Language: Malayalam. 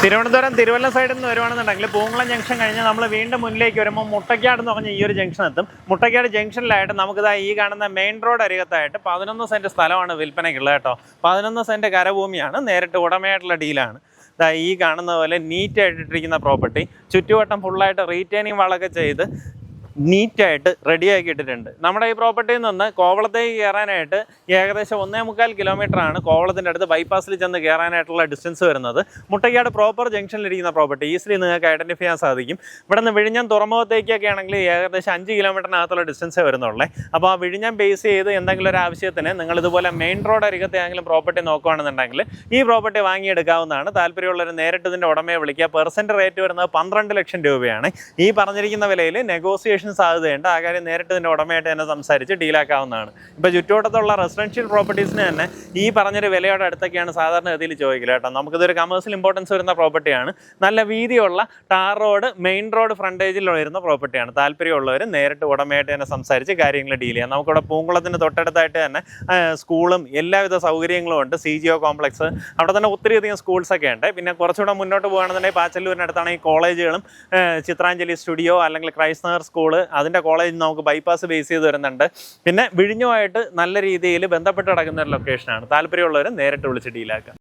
തിരുവനന്തപുരം തിരുവല്ല സൈഡിൽ നിന്ന് വരുവാണെന്നുണ്ടെങ്കിൽ പൂങ്കുളം ജംഗ്ഷൻ കഴിഞ്ഞ് നമ്മൾ വീണ്ടും മുന്നിലേക്ക് വരുമ്പോൾ മുട്ടയ്ക്കാട് എന്ന് പറഞ്ഞ ഈ ഒരു ജംഗ്ഷൻ എത്തും. മുട്ടയ്ക്കാട് ജംഗ്ഷനിലായിട്ട് നമുക്കിതാ ഈ കാണുന്ന മെയിൻ റോഡ് അരികത്തായിട്ട് 11 സെൻറ്റ് സ്ഥലമാണ് വിൽപ്പനയ്ക്കുള്ളത് കേട്ടോ. 11 സെൻറ്റ് കരഭൂമിയാണ്, നേരിട്ട് ഉടമയായിട്ടുള്ള ഡീലാണ്. ഈ കാണുന്ന പോലെ നീറ്റായിട്ടിരിക്കുന്ന പ്രോപ്പർട്ടി, ചുറ്റുവട്ടം ഫുള്ളായിട്ട് റീറ്റെയിനിങ് വളമൊക്കെ ചെയ്ത് നീറ്റായിട്ട് റെഡിയാക്കി ഇട്ടിട്ടുണ്ട്. നമ്മുടെ ഈ പ്രോപ്പർട്ടിയിൽ നിന്ന് കോവളത്തേക്ക് കയറാനായിട്ട് ഏകദേശം 1.25 കിലോമീറ്ററാണ് കോവളത്തിൻ്റെ അടുത്ത് ബൈപ്പാസിൽ ചെന്ന് കയറാനായിട്ടുള്ള ഡിസ്റ്റൻസ് വരുന്നത്. മുട്ടയ്ക്കാട് പ്രോപ്പർ ജംഗ്ഷനിലിരിക്കുന്ന പ്രോപ്പർട്ടി ഈസിലി നിങ്ങൾക്ക് ഐഡൻറ്റിഫൈ ചെയ്യാൻ സാധിക്കും. ഇവിടെ നിന്ന് വിഴിഞ്ഞം തുറമുഖത്തേക്കൊക്കെ ആണെങ്കിൽ ഏകദേശം 5 കിലോമീറ്ററിനകത്തുള്ള ഡിസ്റ്റൻസേ വരുന്നുള്ളേ. അപ്പോൾ ആ വിഴിഞ്ഞം ബേസ് ചെയ്ത് എന്തെങ്കിലും ഒരു ആവശ്യത്തിന് നിങ്ങൾ ഇതുപോലെ മെയിൻ റോഡ് അരികത്തെ ആണെങ്കിലും പ്രോപ്പർട്ടി നോക്കുകയാണെന്നുണ്ടെങ്കിൽ ഈ പ്രോപ്പർട്ടി വാങ്ങിയെടുക്കാവുന്നതാണ്. താല്പര്യമുള്ളവർ നേരിട്ട് ഇതിൻ്റെ ഉടമയെ വിളിക്കുക. പെർസെൻറ്റ് റേറ്റ് വരുന്നത് 12 ലക്ഷം രൂപയാണ്. ഈ പറഞ്ഞിരിക്കുന്ന വിലയിൽ നെഗോസിയേഷൻ സാധ്യതയുണ്ട്. ആ കാര്യം നേരിട്ട് ഇതിൻ്റെ ഉടമയായിട്ട് തന്നെ സംസാരിച്ച് ഡീലാക്കാവുന്നതാണ്. ഇപ്പോൾ ചുറ്റുവട്ടത്തുള്ള റെസിഡൻഷ്യൽ പ്രോപ്പർട്ടീസിന് തന്നെ ഈ പറഞ്ഞൊരു വിലയോടെ അടുത്തൊക്കെയാണ് സാധാരണ ഗതിയിൽ ചോദിക്കില്ല കേട്ടോ. നമുക്കിതൊരു കമേഴ്സ്യൽ ഇമ്പോർട്ടൻസ് വരുന്ന പ്രോപ്പർട്ടിയാണ്. നല്ല വീതിയുള്ള ടാർ റോഡ്, മെയിൻ റോഡ് ഫ്രണ്ടേജിൽ വരുന്ന പ്രോപ്പർട്ടിയാണ്. താല്പര്യമുള്ളവർ നേരിട്ട് ഉടമയായിട്ട് തന്നെ സംസാരിച്ച് കാര്യങ്ങൾ ഡീൽ ചെയ്യാം. നമുക്കിവിടെ പൂങ്കുളത്തിന് തൊട്ടടുത്തായിട്ട് തന്നെ സ്കൂളും എല്ലാവിധ സൗകര്യങ്ങളും ഉണ്ട്. CGO കോംപ്ലക്സ്, അവിടെ തന്നെ ഒത്തിരിയധികം സ്കൂൾസൊക്കെ ഉണ്ട്. പിന്നെ കുറച്ചുകൂടെ മുന്നോട്ട് പോകുകയാണെന്നുണ്ടെങ്കിൽ പാച്ചല്ലൂരിനടുത്താണ് ഈ കോളേജുകളും, ചിത്രാഞ്ജലി സ്റ്റുഡിയോ അല്ലെങ്കിൽ ക്രൈസ്റ്റ് നഗർ സ്കൂൾ, അതിൻ്റെ കോളേജ് നമുക്ക് ബൈപ്പാസ് ബേസ് ചെയ്ത് വരുന്നുണ്ട്. പിന്നെ വിഴിഞ്ഞുമായിട്ട് നല്ല രീതിയിൽ ബന്ധപ്പെട്ട് കിടക്കുന്ന ഒരു ലൊക്കേഷനാണ്. താല്പര്യമുള്ളവർ നേരിട്ട് വിളിച്ച് ഡീലാക്കാം.